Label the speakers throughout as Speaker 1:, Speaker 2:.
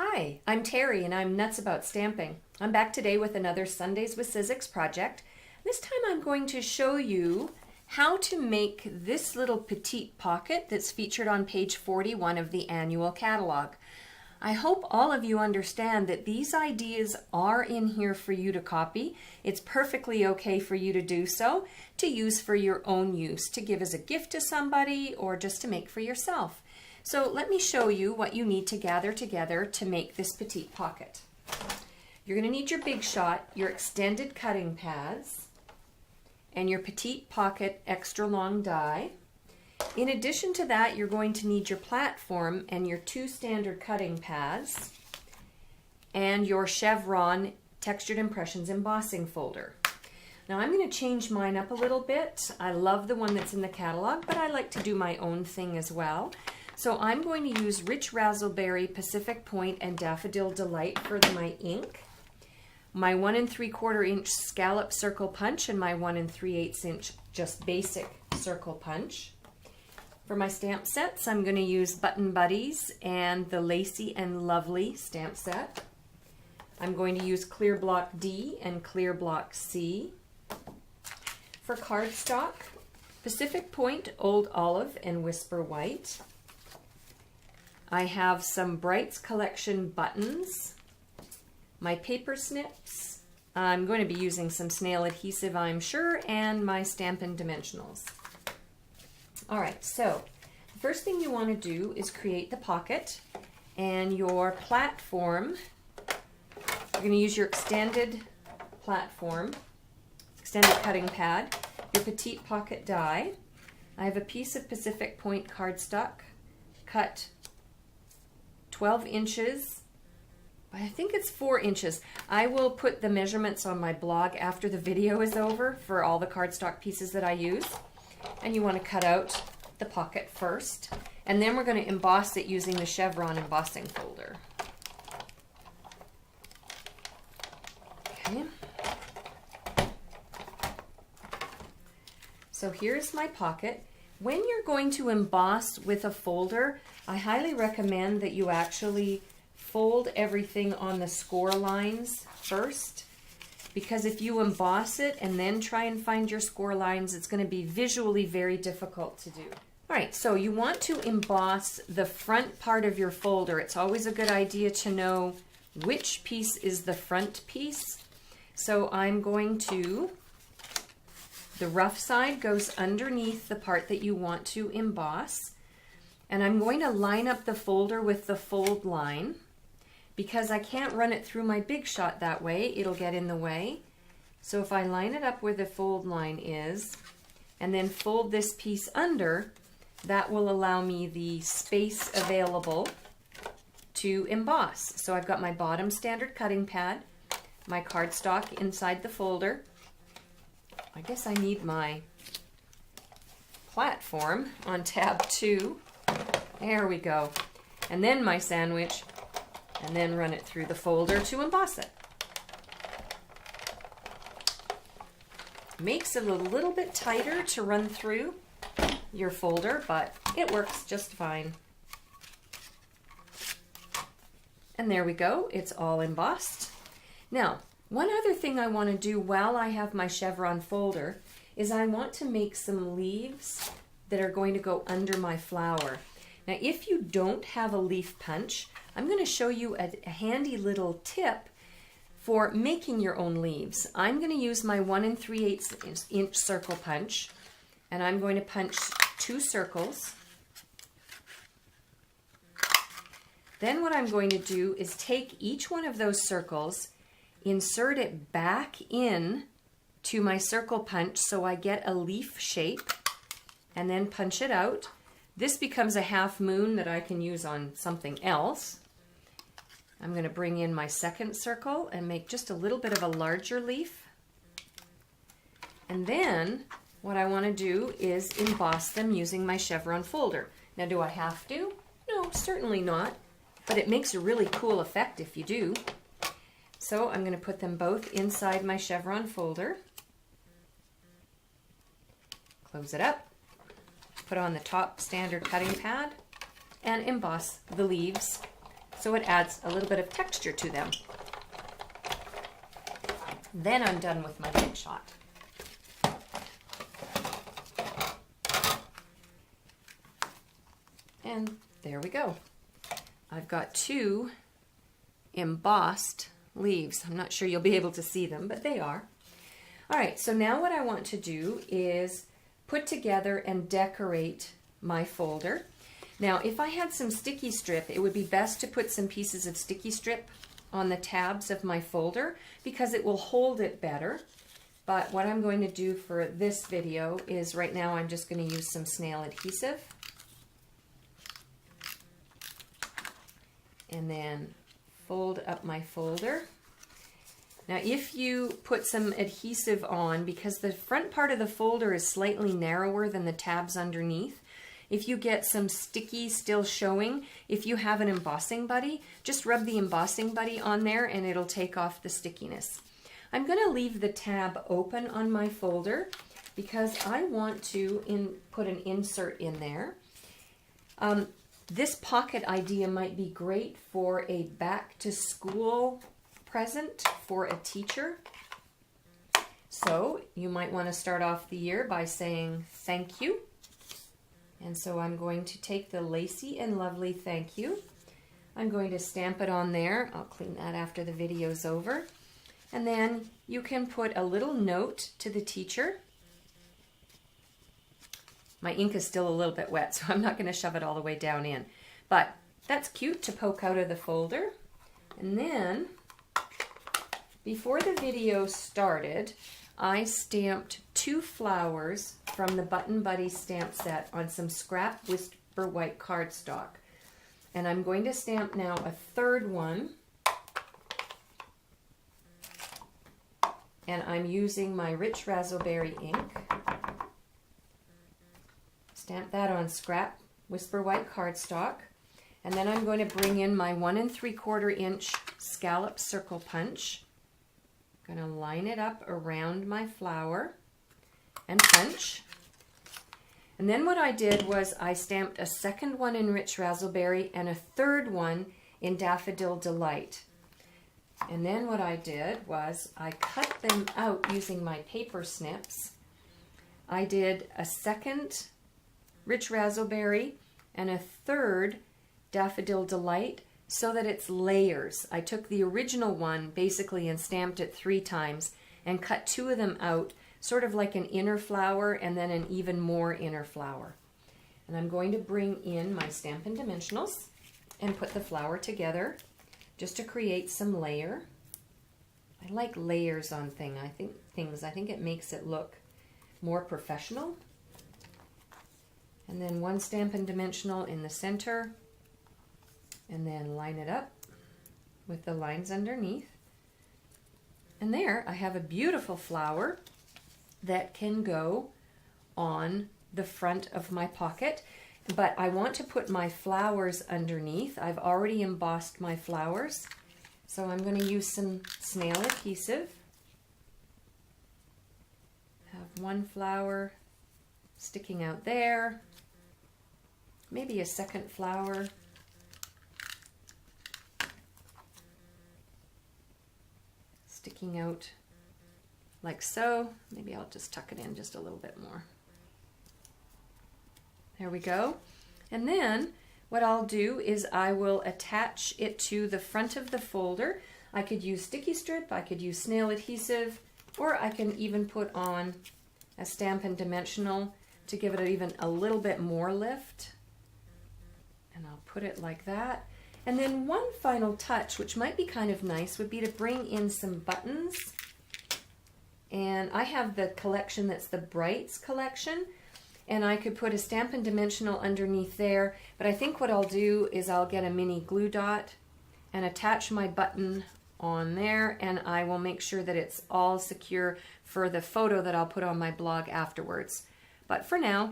Speaker 1: Hi, I'm Terry and I'm nuts about stamping. I'm back today with another Sundays with Sizzix project. This time I'm going to show you how to make this little petite pocket that's featured on page 41 of the annual catalog. I hope all of you understand that these ideas are in here for you to copy. It's perfectly okay for you to do so, to use for your own use, to give as a gift to somebody or just to make for yourself. So let me show you what you need to gather together to make this petite pocket. You're going to need your Big Shot, your extended cutting pads, and your petite pocket extra long die. In addition to that, you're going to need your platform and your 2 standard cutting pads and your chevron textured impressions embossing folder. Now I'm going to change mine up a little bit. I love the one that's in the catalog, but I like to do my own thing as well. So I'm going to use Rich Razzleberry, Pacific Point, and Daffodil Delight for my ink, my 1 3/4 inch scallop circle punch, and my 1 3/8 inch just basic circle punch. For my stamp sets, I'm going to use Button Buddies and the Lacy and Lovely stamp set. I'm going to use Clear Block D and Clear Block C. For cardstock, Pacific Point, Old Olive, and Whisper White. I have some Brights Collection buttons, my paper snips. I'm going to be using some snail adhesive, I'm sure, and my Stampin' Dimensionals. All right, so the first thing you want to do is create the pocket, and your platform, you're going to use your extended platform, extended cutting pad, your petite pocket die. I have a piece of Pacific Point cardstock cut 12 inches, I think it's 4 inches. I will put the measurements on my blog after the video is over for all the cardstock pieces that I use. And you want to cut out the pocket first, and then we're going to emboss it using the chevron embossing folder. Okay. So here's my pocket. When you're going to emboss with a folder, I highly recommend that you actually fold everything on the score lines first, because if you emboss it and then try and find your score lines, it's going to be visually very difficult to do. All right, so you want to emboss the front part of your folder. It's always a good idea to know which piece is the front piece. So I'm going to, the rough side goes underneath the part that you want to emboss. And I'm going to line up the folder with the fold line. Because I can't run it through my Big Shot that way, it'll get in the way. So if I line it up where the fold line is, and then fold this piece under, that will allow me the space available to emboss. So I've got my bottom standard cutting pad, my cardstock inside the folder. I guess I need my platform on tab 2. There we go. And then my sandwich, and then run it through the folder to emboss it. Makes it a little bit tighter to run through your folder, but it works just fine. And there we go, it's all embossed. Now, one other thing I want to do while I have my chevron folder is I want to make some leaves that are going to go under my flower. Now, if you don't have a leaf punch, I'm going to show you a handy little tip for making your own leaves. I'm going to use my 1 3/8 inch circle punch, and I'm going to punch 2 circles. Then what I'm going to do is take each one of those circles, insert it back in to my circle punch so I get a leaf shape, and then punch it out. This becomes a half moon that I can use on something else. I'm going to bring in my second circle and make just a little bit of a larger leaf. And then what I want to do is emboss them using my chevron folder. Now, do I have to? No, certainly not. But it makes a really cool effect if you do. So I'm going to put them both inside my chevron folder. Close it up. Put on the top standard cutting pad and emboss the leaves so it adds a little bit of texture to them. Then I'm done with my big shot. And there we go. I've got 2 embossed leaves. I'm not sure you'll be able to see them, but they are. All right, so now what I want to do is put together and decorate my folder. Now, if I had some sticky strip, it would be best to put some pieces of sticky strip on the tabs of my folder because it will hold it better. But what I'm going to do for this video is right now I'm just going to use some snail adhesive. And then fold up my folder. Now if you put some adhesive on, because the front part of the folder is slightly narrower than the tabs underneath, if you get some sticky still showing, if you have an embossing buddy, just rub the embossing buddy on there and it'll take off the stickiness. I'm going to leave the tab open on my folder because I want to put an insert in there. This pocket idea might be great for a back to school present for a teacher. So you might want to start off the year by saying thank you. And so I'm going to take the Lacy and Lovely thank you. I'm going to stamp it on there. I'll clean that after the video's over. And then you can put a little note to the teacher. My ink is still a little bit wet, so I'm not going to shove it all the way down in. But that's cute to poke out of the folder. And then, before the video started, I stamped 2 flowers from the Button Buddy stamp set on some scrap Whisper White cardstock. And I'm going to stamp now a 3rd one. And I'm using my Rich Razzleberry ink. Stamp that on scrap Whisper White cardstock. And then I'm going to bring in my 1 3/4 inch scallop circle punch. I'm going to line it up around my flower and punch. And then what I did was I stamped a 2nd one in Rich Razzleberry and a 3rd one in Daffodil Delight. And then what I did was I cut them out using my paper snips. I did a 2nd Rich Razzleberry and a 3rd Daffodil Delight so that it's layers. I took the original one basically and stamped it 3 times and cut 2 of them out, sort of like an inner flower and then an even more inner flower. And I'm going to bring in my Stampin' Dimensionals and put the flower together just to create some layer. I like layers on things. I think it makes it look more professional. And then 1 Stampin' Dimensional in the center, and then line it up with the lines underneath. And there I have a beautiful flower that can go on the front of my pocket. But I want to put my flowers underneath. I've already embossed my flowers. So I'm going to use some snail adhesive. Have 1 flower sticking out there. Maybe a 2nd flower. Sticking out like so. Maybe I'll just tuck it in just a little bit more. There we go. And then what I'll do is I will attach it to the front of the folder. I could use sticky strip, I could use snail adhesive, or I can even put on a Stampin' Dimensional to give it even a little bit more lift. And I'll put it like that. And then one final touch, which might be kind of nice, would be to bring in some buttons. And I have the collection that's the Brights collection. And I could put a Stampin' Dimensional underneath there. But I think what I'll do is I'll get a mini glue dot and attach my button on there. And I will make sure that it's all secure for the photo that I'll put on my blog afterwards. But for now,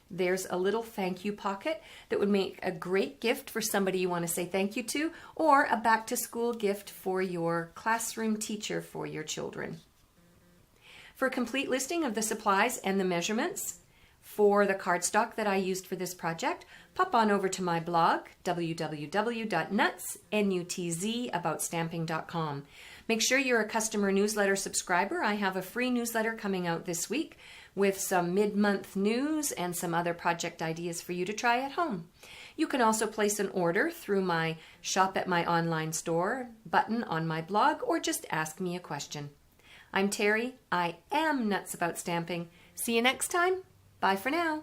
Speaker 1: there's a little thank you pocket that would make a great gift for somebody you want to say thank you to, or a back to school gift for your classroom teacher for your children. For a complete listing of the supplies and the measurements for the cardstock that I used for this project, pop on over to my blog, www.nutzaboutstamping.com. Make sure you're a customer newsletter subscriber. I have a free newsletter coming out this week with some mid-month news and some other project ideas for you to try at home. You can also place an order through my Shop at My Online Store button on my blog, or just ask me a question. I'm Terry. I am Nuts About Stamping. See you next time. Bye for now.